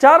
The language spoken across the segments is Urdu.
4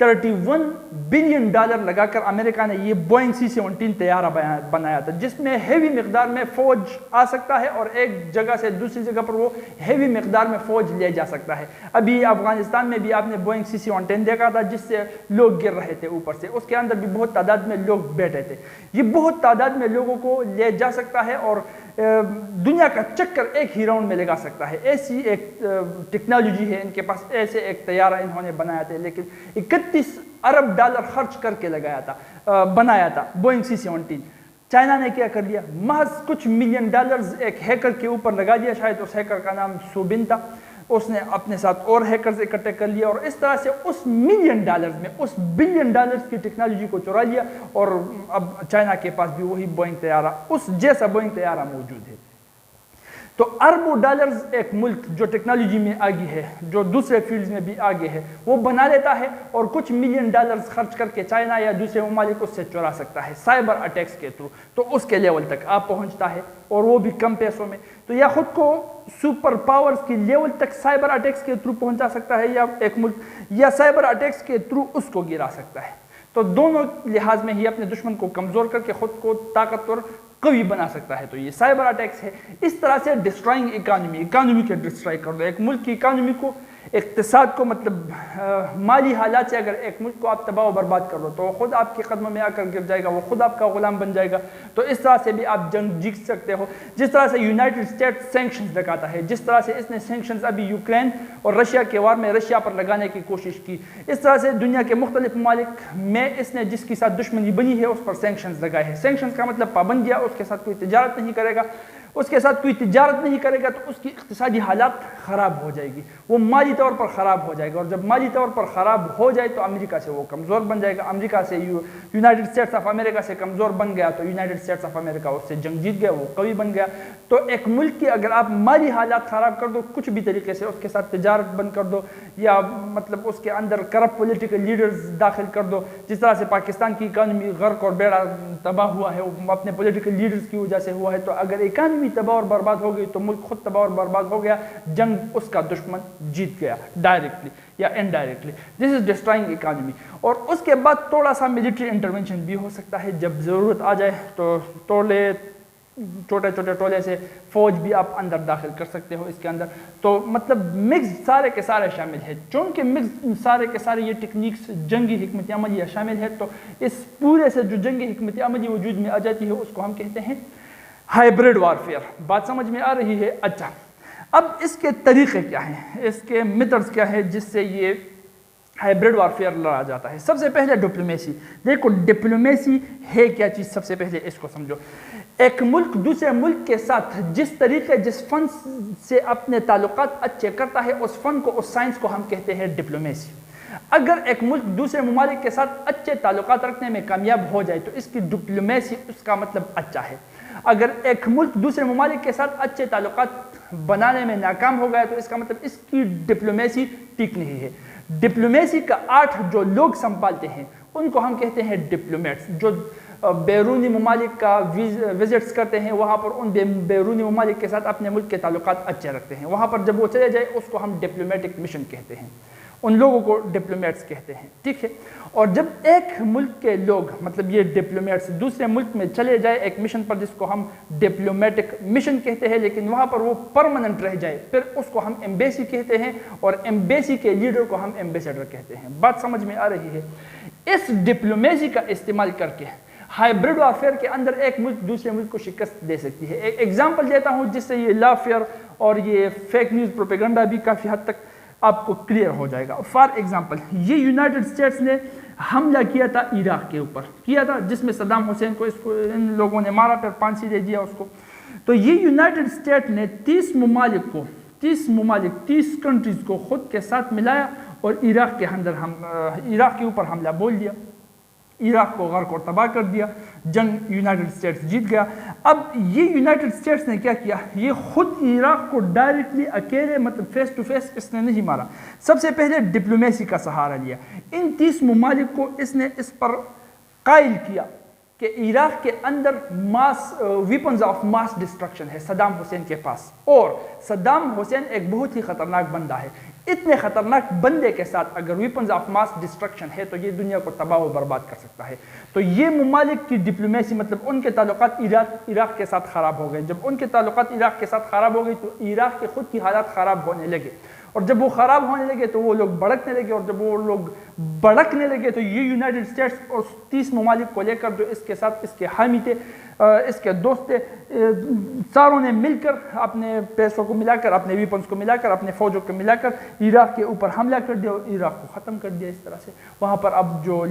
31 بلین ڈالر لگا کر امریکہ نے یہ بوئنگ C-17 طیارہ بنایا تھا، جس میں ہیوی مقدار میں فوج آ سکتا ہے اور ایک جگہ سے دوسری جگہ پر وہ ہیوی مقدار میں فوج لے جا سکتا ہے۔ ابھی افغانستان میں بھی آپ نے بوئنگ C-17 دیکھا تھا جس سے لوگ گر رہے تھے اوپر سے، اس کے اندر بھی بہت تعداد میں لوگ بیٹھے تھے۔ یہ بہت تعداد میں لوگوں کو لے جا سکتا ہے اور دنیا کا چکر ایک ہی راؤنڈ میں لگا سکتا ہے۔ ایسی ایک ٹیکنالوجی ہے ان کے پاس، ایسے ایک طیارہ انہوں نے بنایا تھا، لیکن 31 ارب ڈالر خرچ کر کے بنایا تھا بوئنگ C-17۔ چائنا نے کیا کر لیا، محض کچھ ملین ڈالرز ایک ہیکر کے اوپر لگا دیا، شاید اس ہیکر کا نام سوبن تھا، اس نے اپنے ساتھ اور ہیکرز اکٹھے کر لیا اور اس طرح سے اس ملین ڈالرز میں اس بلین ڈالرز کی ٹیکنالوجی کو چرا لیا، اور اب چائنا کے پاس بھی وہی بوئنگ طیارہ، اس جیسا بوئنگ طیارہ موجود ہے۔ تو اربوں ڈالرز ایک ملک جو ٹیکنالوجی میں آگے ہے، جو دوسرے فیلڈز میں بھی آگے ہے، وہ بنا لیتا ہے اور کچھ ملین ڈالرز خرچ کر کے چائنا یا دوسرے ممالک اس سے چرا سکتا ہے سائبر اٹیکس کے تھرو، تو اس کے لیول تک آپ پہنچتا ہے اور وہ بھی کم پیسوں میں۔ تو یا خود کو سپر پاورز کی لیول تک سائبر اٹیکس کے تھرو پہنچا سکتا ہے یا ایک ملک، یا سائبر اٹیکس کے تھرو اس کو گرا سکتا ہے۔ تو دونوں لحاظ میں ہی اپنے دشمن کو کمزور کر کے خود کو طاقتور قوی بنا سکتا ہے۔ تو یہ سائبر اٹیکس ہے۔ اس طرح سے ڈسٹرائنگ اکانومی کے ڈسٹرائی کر دو، ایک ملک کی اکانومی کو، اقتصاد کو، مطلب مالی حالات سے اگر ایک ملک کو آپ تباہ و برباد کر دو تو وہ خود آپ کے قدموں میں آ کر گر جائے گا، وہ خود آپ کا غلام بن جائے گا۔ تو اس طرح سے بھی آپ جنگ جیت سکتے ہو۔ جس طرح سے یونائٹڈ اسٹیٹس سینکشنز لگاتا ہے، جس طرح سے اس نے سینکشنز ابھی یوکرین اور رشیا کے وار میں رشیا پر لگانے کی کوشش کی، اس طرح سے دنیا کے مختلف ممالک میں اس نے جس کے ساتھ دشمنی بنی ہے اس پر سینکشنز لگائے ہیں۔ سینکشنز کا مطلب پابندیاں، اس کے ساتھ کوئی تجارت نہیں کرے گا، اس کے ساتھ کوئی تجارت نہیں کرے گا تو اس کی اقتصادی حالات خراب ہو جائے گی، وہ مالی طور پر خراب ہو جائے گا، اور جب مالی طور پر خراب ہو جائے تو امریکہ سے وہ کمزور بن جائے گا۔ امریکہ سے یونائٹڈ اسٹیٹس آف امریکہ سے کمزور بن گیا تو یونائٹڈ اسٹیٹس آف امریکہ اس سے جنگ جیت گیا، وہ قوی بن گیا۔ تو ایک ملک کی اگر آپ مالی حالات خراب کر دو کچھ بھی طریقے سے، اس کے ساتھ تجارت بند کر دو یا مطلب اس کے اندر کرپٹ پولیٹیکل لیڈرز داخل کر دو، جس طرح سے پاکستان کی اکانومی غرق اور بیڑا تباہ ہوا ہے وہ اپنے پولیٹیکل لیڈرز کی وجہ سے ہوا ہے۔ تو اگر اکانومی تباہ اور برباد ہو گئی تو ملک خود تباہ اور برباد ہو گیا، جنگ اس کا دشمن جیت گیا ڈائریکٹلی یا انڈائریکٹلی۔ دس از ڈسٹرائنگ اکانومی۔ اور اس کے بعد تھوڑا سا ملٹری انٹرونشن بھی ہو سکتا ہے، جب ضرورت آ جائے تو چھوٹے چھوٹے ٹولے سے فوج بھی آپ اندر داخل کر سکتے ہو اس کے اندر۔ تو مطلب مکس سارے کے سارے شامل ہے، چونکہ مکس سارے کے سارے یہ ٹیکنیکس جنگی حکمت عملیاں شامل ہے، تو اس پورے سے جو جنگی حکمت عملی وجود میں آ جاتی ہے اس کو ہم کہتے ہیں ہائبرڈ وارفیئر۔ بات سمجھ میں آ رہی ہے؟ اچھا، اب اس کے طریقے کیا ہیں، اس کے میتھڈز کیا ہے جس سے یہ ہائبرڈ وارفیئر لڑا جاتا ہے؟ سب سے پہلے ڈپلومیسی۔ دیکھو ڈپلومیسی ہے کیا چیز، سب سے پہلے اس کو سمجھو۔ ایک ملک دوسرے ملک کے ساتھ جس طریقے جس فن سے اپنے تعلقات اچھے کرتا ہے، اس فن کو، اس سائنس کو ہم کہتے ہیں ڈپلومیسی۔ اگر ایک ملک دوسرے ممالک کے ساتھ اچھے تعلقات رکھنے میں کامیاب ہو جائے تو اس کی ڈپلومیسی، اس کا مطلب اچھا ہے۔ اگر ایک ملک دوسرے ممالک کے ساتھ اچھے تعلقات بنانے میں ناکام ہو گیا تو اس کا مطلب اس کی ڈپلومیسی ٹھیک نہیں ہے۔ ڈپلومیسی کا آرٹ جو لوگ سنبھالتے ہیں ان کو ہم کہتے ہیں ڈپلومیٹس، جو بیرونی ممالک کا وزٹس کرتے ہیں، وہاں پر ان بیرونی ممالک کے ساتھ اپنے ملک کے تعلقات اچھے رکھتے ہیں، وہاں پر جب وہ چلے جائے اس کو ہم ڈپلومیٹک مشن کہتے ہیں، ان لوگوں کو ڈپلومیٹس کہتے ہیں، ٹھیک ہے۔ اور جب ایک ملک کے لوگ، مطلب یہ ڈپلومیٹس دوسرے ملک میں چلے جائے ایک مشن پر، جس کو ہم ڈپلومیٹک مشن کہتے ہیں، لیکن وہاں پر وہ پرماننٹ رہ جائے، پھر اس کو ہم ایمبیسی کہتے ہیں، اور ایمبیسی کے لیڈر کو ہم ایمبیسیڈر کہتے ہیں۔ بات سمجھ میں آ رہی ہے؟ اس ڈپلومیسی کا استعمال کر کے ہائبرڈ وارفیئر کے اندر ایک ملک دوسرے ملک کو شکست دے سکتی ہے۔ ایک ایگزامپل دیتا ہوں جس سے یہ لافیئر اور یہ فیک نیوز پروپیگنڈا بھی کافی حد تک آپ کو کلیئر ہو جائے گا۔ فار ایگزامپل، یہ یونائٹڈ اسٹیٹس نے حملہ کیا تھا عراق کے اوپر، کیا تھا، جس میں صدام حسین کو ان لوگوں نے مارا، پھر پھانسی دے دیا اس کو۔ تو یہ یونائٹڈ اسٹیٹ نے 30 کنٹریز کو خود کے ساتھ ملایا اور عراق کے اوپر حملہ بول دیا، عراق کو غرق اور تباہ کر دیا، جنگ یونائٹڈ اسٹیٹس جیت گیا۔ اب یہ یونائٹڈ اسٹیٹس نے کیا کیا، یہ خود عراق کو ڈائریکٹلی اکیلے، مطلب فیس ٹو فیس اس نے نہیں مارا، سب سے پہلے ڈپلومیسی کا سہارا لیا۔ ان 30 ممالک کو اس نے اس پر قائل کیا کہ عراق کے اندر ویپنز آف ماس ڈسٹرکشن ہے صدام حسین کے پاس، اور صدام حسین ایک بہت ہی خطرناک بندہ ہے، اتنے خطرناک بندے کے ساتھ اگر ویپنز آف ماس ڈسٹرکشن ہے تو یہ دنیا کو تباہ و برباد کر سکتا ہے. تو یہ ممالک کی ڈپلومیسی مطلب ان کے تعلقات عراق کے ساتھ خراب ہو گئے. جب ان کے تعلقات عراق کے ساتھ خراب ہو گئی تو عراق کے خود کی حالات خراب ہونے لگے, اور جب وہ خراب ہونے لگے تو وہ لوگ بڑکنے لگے, اور جب وہ لوگ بڑکنے لگے تو یہ یونائٹڈ اسٹیٹس اور 30 ممالک کو لے کر جو اس کے ساتھ اس کے حامی تھے, اس کے دوست تھے, ساروں نے مل کر اپنے پیسوں کو ملا کر, اپنے ویپنز کو ملا کر, اپنے فوجوں کو ملا کر عراق کے اوپر حملہ کر دیا اور عراق کو ختم کر دیا. اس طرح سے وہاں پر اب جو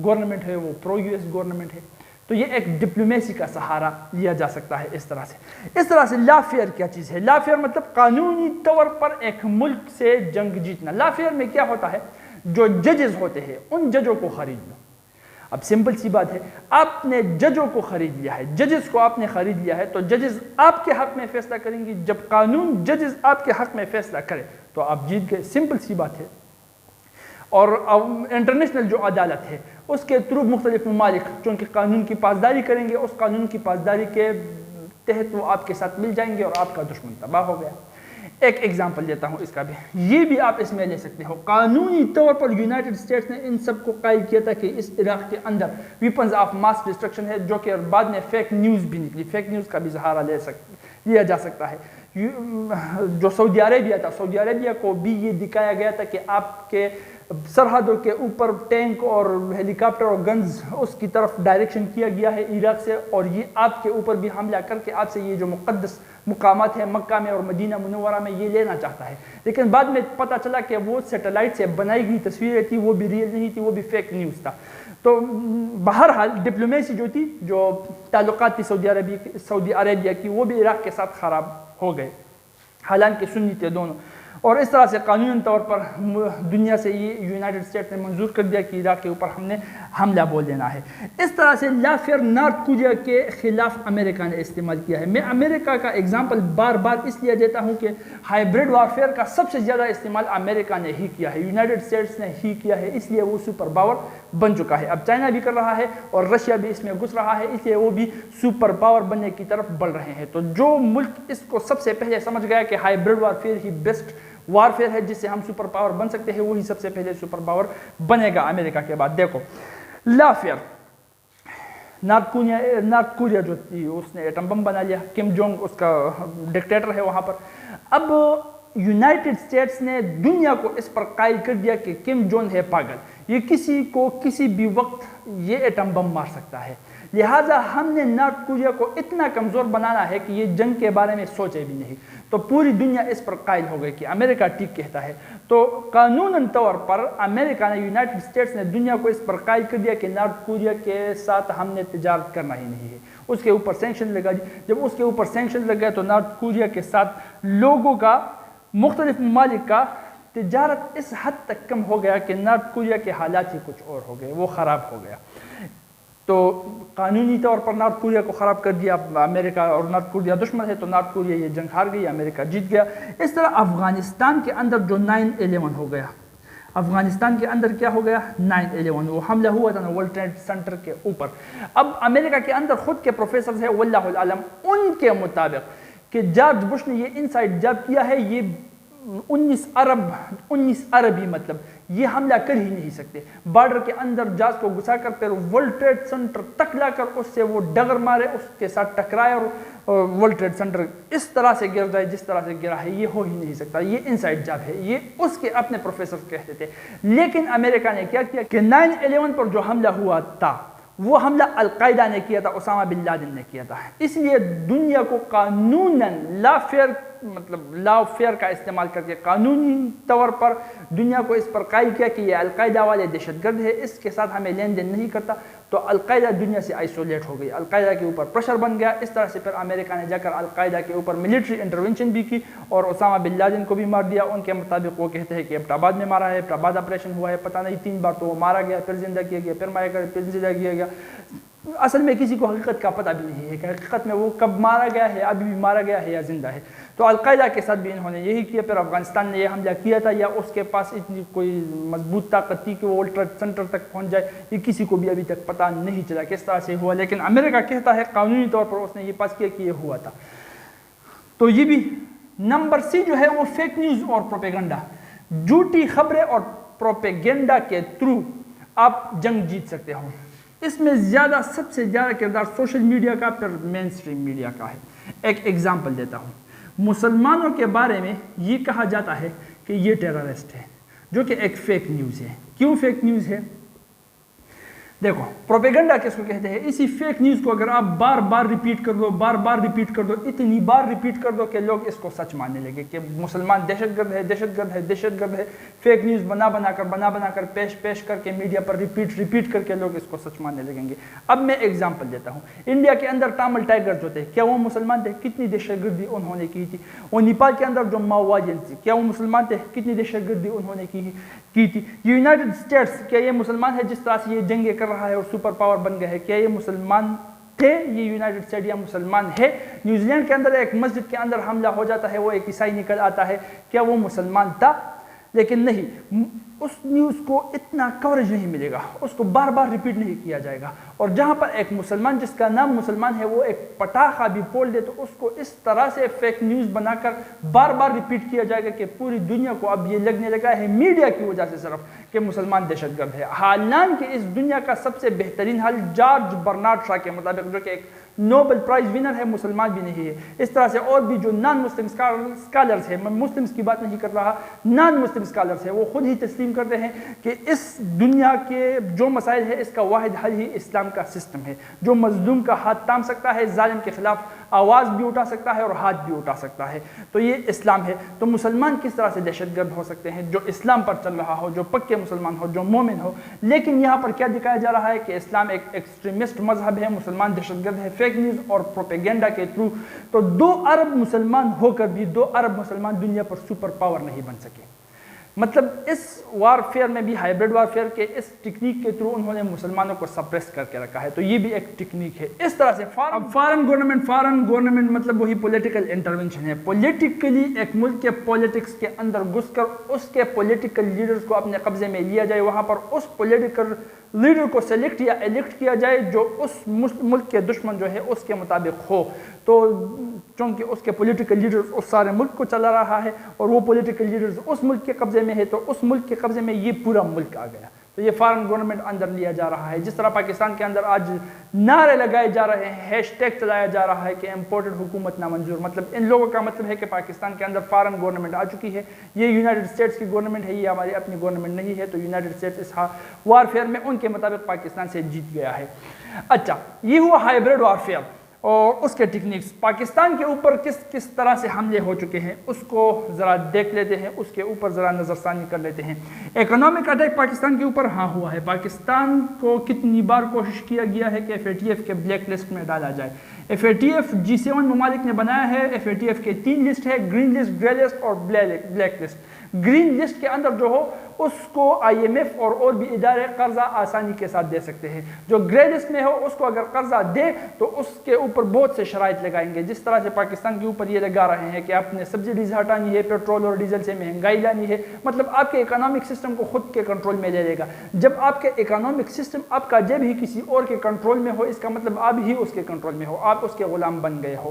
گورنمنٹ ہے وہ پرو یو ایس گورنمنٹ ہے. تو یہ ایک ڈپلومیسی کا سہارا لیا جا سکتا ہے اس طرح سے. اس طرح سے لا فیئر کیا چیز ہے؟ لا فیئر مطلب قانونی طور پر ایک ملک سے جنگ جیتنا. لا فیئر میں کیا ہوتا ہے, جو ججز ہوتے ہیں ان ججوں کو خرید لو. اب سمپل سی بات ہے, آپ نے ججوں کو خرید لیا ہے, ججز کو آپ نے خرید لیا ہے, تو ججز آپ کے حق میں فیصلہ کریں گی. جب قانون ججز آپ کے حق میں فیصلہ کرے تو آپ جیت گئے. سمپل سی بات ہے. اور انٹرنیشنل جو عدالت ہے اس کے تھرو مختلف ممالک چونکہ قانون کی پاسداری کریں گے, اس قانون کی پاسداری کے تحت وہ آپ کے ساتھ مل جائیں گے اور آپ کا دشمن تباہ ہو گیا. ایک ایگزامپل دیتا ہوں اس کا بھی, یہ بھی آپ اس میں لے سکتے ہو. قانونی طور پر یونائٹڈ اسٹیٹس نے ان سب کو قائل کیا تھا کہ اس عراق کے اندر ویپنز آف ماس ڈسٹرکشن ہے, جو کہ بعد میں فیک نیوز بھی نکلی. فیک نیوز کا بھی سہارا لیا جا سکتا ہے. جو سعودی عربیہ تھا, سعودی عربیہ کو بھی یہ دکھایا گیا تھا کہ آپ کے سرحدوں کے اوپر ٹینک اور ہیلی کاپٹر اور گنز اس کی طرف ڈائریکشن کیا گیا ہے عراق سے, اور یہ آپ کے اوپر بھی حملہ کر کے آپ سے یہ جو مقدس مقامات ہیں مکہ میں اور مدینہ منورہ میں یہ لینا چاہتا ہے. لیکن بعد میں پتہ چلا کہ وہ سیٹلائٹ سے بنائی گئی تصویریں تھی, وہ بھی ریئل نہیں تھی, وہ بھی فیک نیوز تھا. تو بہرحال ڈپلومیسی جو تھی, جو تعلقات تھی سعودی عربیہ کی, وہ بھی عراق کے ساتھ خراب ہو گئے, حالانکہ سنی تھے دونوں. اور اس طرح سے قانونی طور پر دنیا سے یہ یونائٹڈ اسٹیٹس نے منظور کر دیا کہ عراق کے اوپر ہم نے حملہ بول دینا ہے. اس طرح سے لا فیئر نارتھ کوریا کے خلاف امریکہ نے استعمال کیا ہے. میں امریکہ کا اگزامپل بار بار اس لیے دیتا ہوں کہ ہائبرڈ وارفیئر کا سب سے زیادہ استعمال امریکہ نے ہی کیا ہے, یونائٹڈ اسٹیٹس نے ہی کیا ہے, اس لیے وہ سپر پاور بن چکا ہے. اب چائنا بھی کر رہا ہے اور رشیا بھی اس میں گھس رہا ہے, اس لیے وہ بھی سپر پاور بننے کی طرف بڑھ رہے ہیں. تو جو ملک اس کو سب سے پہلے سمجھ گیا کہ ہائبرڈ وارفیئر ہی بیسٹ وارفیئر ہے جس سے ہم سپر پاور بن سکتے ہیں, وہی سب سے پہلے سپر پاور بنے گا امریکہ کے بعد. دیکھو لا فیئر, نارتھ کوریا جو تھی اس نے ایٹم بم بنا لیا, کم جونگ اس کا ڈکٹیٹر ہے وہاں پر. اب یونائٹڈ اسٹیٹس نے دنیا کو اس پر قائل کر دیا کہ کم جونگ ہے پاگل, یہ کسی کو کسی بھی وقت یہ ایٹم بم مار سکتا ہے. لہٰذا ہم نے نارتھ کوریا کو اتنا کمزور بنانا ہے کہ یہ جنگ کے بارے میں سوچے بھی نہیں. تو پوری دنیا اس پر قائل ہو گئی کہ امریکہ ٹھیک کہتا ہے. تو قانوناً طور پر امریکہ نے, یونائٹڈ اسٹیٹس نے دنیا کو اس پر قائل کر دیا کہ نارتھ کوریا کے ساتھ ہم نے تجارت کرنا ہی نہیں ہے. اس کے اوپر سینکشن لگا دی. جب اس کے اوپر سینکشن لگ گیا تو نارتھ کوریا کے ساتھ لوگوں کا, مختلف ممالک کا تجارت اس حد تک کم ہو گیا کہ نارتھ کوریا کے حالات ہی کچھ اور ہو گئے, وہ خراب ہو گیا. تو قانونی طور پر نارتھ کوریا کو خراب کر دیا امریکہ, اور نارتھ کوریا دشمن ہے تو نارتھ کوریا یہ جنگ ہار گئی, امریکہ جیت گیا. اس طرح افغانستان کے اندر جو 9/11 ہو گیا, افغانستان کے اندر کیا ہو گیا 9/11, وہ حملہ ہوا تھا نا ورلڈ ٹریڈ سینٹر کے اوپر. اب امریکہ کے اندر خود کے پروفیسرز ہیں واللہ العالم, ان کے مطابق کہ جارج بش نے یہ انسائٹ جب کیا ہے, یہ 19 عربی مطلب یہ حملہ کر ہی نہیں سکتے. بارڈر کے اندر جہاز کو گھسا کر پھر ورلڈ ٹریڈ سینٹر تک لا کر اس سے وہ ڈگر مارے, اس کے ساتھ ٹکرائے اور ورلڈ ٹریڈ سینٹر اس طرح سے گر جائے جس طرح سے گرا ہے, یہ ہو ہی نہیں سکتا. یہ انسائڈ جاب ہے, یہ اس کے اپنے پروفیسر کہتے تھے. لیکن امریکہ نے کیا کیا کہ 9/11 پر جو حملہ ہوا تھا وہ حملہ القاعدہ نے کیا تھا, اسامہ بن لادن نے کیا تھا. اس لیے دنیا کو قانوناً لا فیئر کا استعمال کر کے قانونی طور پر دنیا کو اس پر قائل کیا کہ یہ القاعدہ والے دہشت گرد ہے, اس کے ساتھ ہمیں لین دین نہیں کرتا. تو القاعدہ دنیا سے آئسولیٹ ہو گئی, القاعدہ کے اوپر پریشر بن گیا. اس طرح سے پھر امریکہ نے جا کر القاعدہ کے اوپر ملٹری انٹرونشن بھی کی اور اسامہ بن لادن کو بھی مار دیا. ان کے مطابق وہ کہتے ہیں کہ ایبٹ آباد میں مارا ہے, ایبٹ آباد آپریشن ہوا ہے, پتہ نہیں 3 بار تو وہ مارا گیا, پھر زندہ کیا گیا, پھر مارا گیا, پھر زندہ کیا گیا. اصل میں کسی کو حقیقت کا پتہ بھی نہیں ہے کہ حقیقت میں وہ کب مارا گیا ہے, ابھی بھی مارا گیا ہے یا زندہ ہے. تو القاعدہ کے ساتھ بھی انہوں نے یہی کیا. پھر افغانستان نے یہ حملہ کیا تھا, یا اس کے پاس اتنی کوئی مضبوط طاقت تھی کہ وہ ورلڈ ٹریڈ سینٹر تک پہنچ جائے, یہ کسی کو بھی ابھی تک پتہ نہیں چلا کس طرح سے ہوا. لیکن امریکہ کہتا ہے قانونی طور پر اس نے یہ پاس کیا کہ یہ ہوا تھا. تو یہ بھی نمبر سی جو ہے وہ فیک نیوز اور پروپیگنڈا. جھوٹی خبریں اور پروپیگنڈا کے تھرو آپ جنگ جیت سکتے ہو۔ اس میں سب سے زیادہ کردار سوشل میڈیا کا پھر مین اسٹریم میڈیا کا ہے۔ ایک ایگزامپل دیتا ہوں، مسلمانوں کے بارے میں یہ کہا جاتا ہے کہ یہ ٹیررسٹ ہے، جو کہ ایک فیک نیوز ہے۔ کیوں فیک نیوز ہے؟ دیکھو، پروپیگنڈا کس کو کہتے ہیں؟ اسی فیک نیوز کو اگر آپ بار بار ریپیٹ کر دو، بار بار ریپیٹ کر دو، اتنی بار ریپیٹ کر دو کہ لوگ اس کو سچ ماننے لگے کہ مسلمان دہشت گرد ہے، دہشت گرد ہے، دہشت گرد ہے۔ فیک نیوز بنا بنا کر پیش کر کے میڈیا پر ریپیٹ کر کے لوگ اس کو سچ ماننے لگیں گے۔ اب میں ایگزامپل دیتا ہوں، انڈیا کے اندر تامل ٹائیگرز ہوتے ہیں، کیا وہ مسلمان تھے؟ کتنی دہشت گردی انہوں نے کی تھی۔ اور نیپال کے اندر جو ماؤوادیز تھے، کیا وہ مسلمان تھے؟ کتنی دہشت گردی انہوں نے کی تھی۔ یونائٹڈ اسٹیٹس، کیا یہ مسلمان ہے؟ جس طرح سے یہ جنگیں کر رہا ہے اور سپر پاور بن گئے ہے، کیا یہ مسلمان تھے؟ یہ یونائٹڈ اسٹیٹ یا مسلمان ہے؟ نیوزی لینڈ کے اندر ایک مسجد کے اندر حملہ ہو جاتا ہے، وہ ایک عیسائی نکل آتا ہے، کیا وہ مسلمان تھا؟ لیکن نہیں، اس نیوز کو اتنا کوریج نہیں ملے گا، اس کو بار بار ریپیٹ نہیں کیا جائے گا۔ اور جہاں پر ایک مسلمان جس کا نام مسلمان ہے وہ ایک پٹاخہ بھی بول دے تو اس کو اس طرح سے فیک نیوز بنا کر بار بار ریپیٹ کیا جائے گا کہ پوری دنیا کو اب یہ لگنے لگا ہے میڈیا کی وجہ سے صرف کہ مسلمان دہشت گرد ہے۔ حالانکہ اس دنیا کا سب سے بہترین حل جارج برنارڈ شاہ کے مطابق، جو کہ ایک نوبل پرائز ونر ہے، مسلمان بھی نہیں ہے، اس طرح سے اور بھی جو نان مسلم اسکالرز ہیں، میں مسلمز کی بات نہیں کر رہا، نان مسلم اسکالرز ہیں، وہ خود ہی تسلیم کرتے ہیں کہ اس دنیا کے جو مسائل ہے اس کا واحد حل ہی اسلام کا سسٹم ہے، جو مظلوم کا ہاتھ تھام سکتا ہے، ظالم کے خلاف آواز بھی اٹھا سکتا ہے اور ہاتھ بھی اٹھا سکتا ہے، تو یہ اسلام ہے۔ تو مسلمان کس طرح سے دہشت گرد ہو سکتے ہیں؟ جو اسلام پر چل رہا ہو، جو پکے مسلمان ہو، جو مومن ہو۔ لیکن یہاں پر کیا دکھایا جا رہا ہے کہ اسلام ایک ایکسٹریمسٹ مذہب ہے، مسلمان دہشت گرد ہے، فیک نیوز اور پروپیگنڈا کے تھرو۔ تو 2 ارب مسلمان ہو کر بھی 2 ارب مسلمان دنیا پر سپر پاور نہیں بن سکے۔ مطلب اس وارفیئر میں بھی، ہائبرڈ وارفیئر کے اس ٹیکنیک کے تھرو انہوں نے مسلمانوں کو سپریس کر کے رکھا ہے، تو یہ بھی ایک ٹیکنیک ہے۔ اس طرح سے فارن گورنمنٹ مطلب وہی پولیٹیکل انٹرونشن ہے۔ پولیٹیکلی ایک ملک کے پولیٹکس کے اندر گھس کر اس کے پولیٹیکل لیڈرز کو اپنے قبضے میں لیا جائے، وہاں پر اس پولیٹیکل لیڈر کو سلیکٹ یا الیکٹ کیا جائے جو اس ملک کے دشمن جو ہے اس کے مطابق ہو۔ تو چونکہ اس کے پولیٹیکل لیڈرز اس سارے ملک کو چلا رہا ہے اور وہ پولیٹیکل لیڈرز اس ملک کے قبضے میں ہے، تو اس ملک کے قبضے میں یہ پورا ملک آ گیا۔ تو یہ فارن گورنمنٹ اندر لیا جا رہا ہے۔ جس طرح پاکستان کے اندر آج نعرے لگائے جا رہے ہیں، ہیش ٹیگ چلایا جا رہا ہے کہ امپورٹڈ حکومت نامنظور، مطلب ان لوگوں کا مطلب ہے کہ پاکستان کے اندر فارن گورنمنٹ آ چکی ہے، یہ یونائٹڈ اسٹیٹس کی گورنمنٹ ہے، یہ ہماری اپنی گورنمنٹ نہیں ہے، تو یونائٹڈ اسٹیٹس اس وارفیئر میں ان کے مطابق پاکستان سے جیت گیا ہے۔ اچھا، یہ ہوا ہائبرڈ وارفیئر اور اس کے ٹیکنیکس۔ پاکستان کے اوپر کس طرح سے حملے ہو چکے ہیں اس کو ذرا دیکھ لیتے ہیں، اس کے اوپر ذرا نظر ثانی کر لیتے ہیں۔ اکنامک اٹیک پاکستان کے اوپر ہوا ہے۔ پاکستان کو کتنی بار کوشش کیا گیا ہے کہ FATF کے بلیک لسٹ میں ڈالا جائے۔ FATF G7 ممالک نے بنایا ہے۔ FATF کے 3 لسٹ ہے، گرین لسٹ، گرے لسٹ اور بلیک لسٹ۔ گرین لسٹ کے اندر جو ہو اس کو IMF اور بھی ادارے قرضہ آسانی کے ساتھ دے سکتے ہیں۔ جو گرے لسٹ میں ہو اس کو اگر قرضہ دے تو اس کے اوپر بہت سے شرائط لگائیں گے، جس طرح سے پاکستان کے اوپر یہ لگا رہے ہیں کہ آپ نے سبسڈیز ہٹانی ہے، پیٹرول اور ڈیزل سے مہنگائی لانی ہے، مطلب آپ کے اکنامک سسٹم کو خود کے کنٹرول میں لے لے گا۔ جب آپ کے اکنامک سسٹم آپ کا جب ہی کسی اور کے کنٹرول میں ہو، اس کا مطلب آپ ہی اس کے کنٹرول میں ہو، آپ اس کے غلام بن گئے ہو۔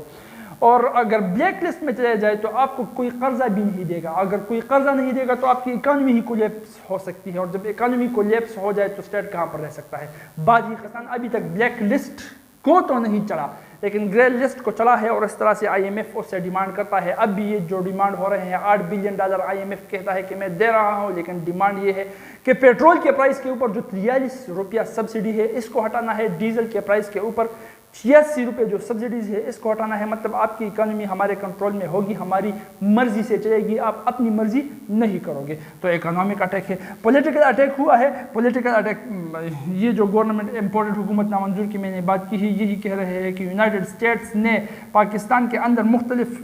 اور اگر بلیک لسٹ میں چلے جائے تو آپ کو کوئی قرضہ بھی نہیں دے گا، اگر کوئی قرضہ نہیں دے گا تو آپ کی اکانومی ہی کولیپس ہو سکتی ہے، اور جب اکانومی کولیپس ہو جائے تو اسٹیٹ کہاں پر رہ سکتا ہے۔ پاکستان ابھی تک بلیک لسٹ کو تو نہیں چڑھا لیکن گرے لسٹ کو چلا ہے، اور اس طرح سے IMF اس سے ڈیمانڈ کرتا ہے۔ اب بھی یہ جو ڈیمانڈ ہو رہے ہیں $8 بلین IMF کہتا ہے کہ میں دے رہا ہوں، لیکن ڈیمانڈ یہ ہے کہ پیٹرول کے پرائس کے اوپر جو $43 سبسڈی ہے اس کو ہٹانا ہے، ڈیزل کے پرائس کے اوپر $86 جو سبسڈیز ہے اس کو ہٹانا ہے، مطلب آپ کی اکانومی ہمارے کنٹرول میں ہوگی، ہماری مرضی سے چلے گی، آپ اپنی مرضی نہیں کرو گے۔ تو اکنامک اٹیک ہے۔ پولیٹیکل اٹیک ہوا ہے۔ پولیٹیکل اٹیک یہ جو گورنمنٹ امپورٹڈ حکومت نامنظور کی میں نے بات کی ہے، یہی کہہ رہے ہیں کہ یونائٹڈ اسٹیٹس نے پاکستان کے اندر مختلف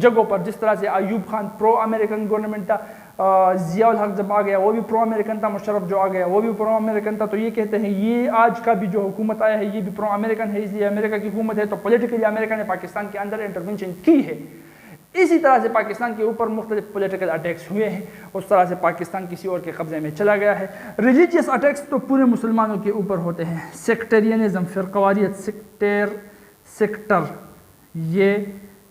جگہوں پر، جس طرح سے ایوب خان پرو امریکن گورنمنٹ تھا، ضیاء الحق جب آ گیا وہ بھی پرو امریکن تھا، مشرف جو آ گیا وہ بھی پرو امریکن تھا، تو یہ کہتے ہیں یہ آج کا بھی جو حکومت آیا ہے یہ بھی پرو امریکن ہے، اس لیے امریکہ کی حکومت ہے، تو پولیٹیکلی امریکہ نے پاکستان کے اندر انٹرونشن کی ہے۔ اسی طرح سے پاکستان کے اوپر مختلف پولیٹیکل اٹیکس ہوئے ہیں، اس طرح سے پاکستان کسی اور کے قبضے میں چلا گیا ہے۔ ریلیجیس اٹیکس تو پورے مسلمانوں کے اوپر ہوتے ہیں، سیکٹرینزم، فرقواریت، سیکٹر، یہ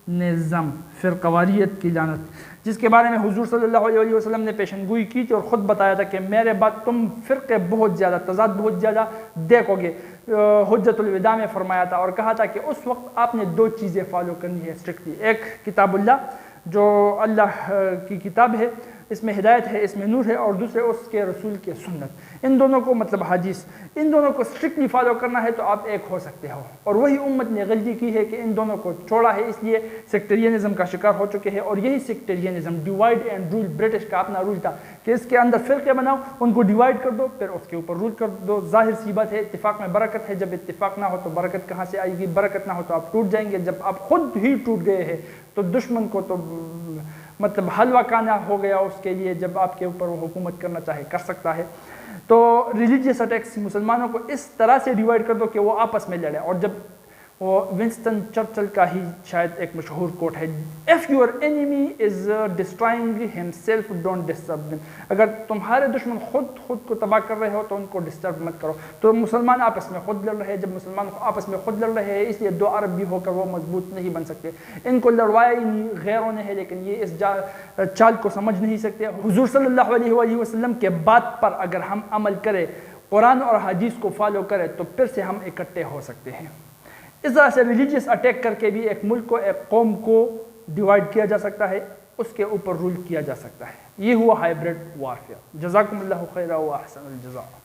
نظم، فرقواریت کی لعنت، جس کے بارے میں حضور صلی اللہ علیہ وسلم نے پیشن گوئی کی تھی اور خود بتایا تھا کہ میرے بعد تم فرقے بہت زیادہ، تضاد بہت زیادہ دیکھو گے۔ حجت الوداع میں فرمایا تھا اور کہا تھا کہ اس وقت آپ نے دو چیزیں فالو کرنی ہے اسٹرکٹلی، ایک کتاب اللہ جو اللہ کی کتاب ہے، اس میں ہدایت ہے، اس میں نور ہے، اور دوسرے اس کے رسول کے سنت، ان دونوں کو مطلب حدیث، ان دونوں کو اسٹرکٹلی فالو کرنا ہے تو آپ ایک ہو سکتے ہو۔ اور وہی امت نے غلطی کی ہے کہ ان دونوں کو چھوڑا ہے، اس لیے سیکٹرینزم کا شکار ہو چکے ہیں۔ اور یہی سیکٹرینزم، ڈیوائڈ اینڈ رول، برٹش کا اپنا رول تھا کہ اس کے اندر فرقے بناؤ، ان کو ڈیوائڈ کر دو، پھر اس کے اوپر رول کر دو۔ ظاہر سی بات ہے اتفاق میں برکت ہے، جب اتفاق نہ ہو تو برکت کہاں سے آئے گی؟ برکت نہ ہو تو آپ ٹوٹ جائیں گے۔ جب آپ خود ہی ٹوٹ گئے ہیں تو دشمن کو تو مطلب حلوہ کھانا ہو گیا اس کے لیے، جب آپ کے اوپر وہ حکومت کرنا چاہے کر سکتا ہے۔ تو ریلیجیس اٹیکس، مسلمانوں کو اس طرح سے ڈیوائڈ کر دو کہ وہ آپس میں لڑیں۔ اور جب وہ ونسٹن چرچل کا ہی شاید ایک مشہور کوٹ ہے، if your enemy is destroying himself don't disturb him، اگر تمہارے دشمن خود کو تباہ کر رہے ہو تو ان کو ڈسٹرب مت کرو۔ تو مسلمان آپس میں خود لڑ رہے ہیں، جب مسلمان آپس میں خود لڑ رہے ہیں اس لیے دو عرب بھی ہو کر وہ مضبوط نہیں بن سکتے۔ ان کو لڑوایا ہی نہیں غیروں نے ہے، لیکن یہ اس چال کو سمجھ نہیں سکتے۔ حضور صلی اللہ علیہ وآلہ وسلم کے بات پر اگر ہم عمل کریں، قرآن اور حدیث کو فالو کریں تو پھر سے ہم اکٹھے ہو سکتے ہیں۔ اس طرح سے ریلیجیس اٹیک کر کے بھی ایک ملک کو، ایک قوم کو ڈیوائڈ کیا جا سکتا ہے، اس کے اوپر رول کیا جا سکتا ہے۔ یہ ہوا ہائبرڈ وارفیئر۔ جزاکم اللہ خیرا و احسن الجزاء۔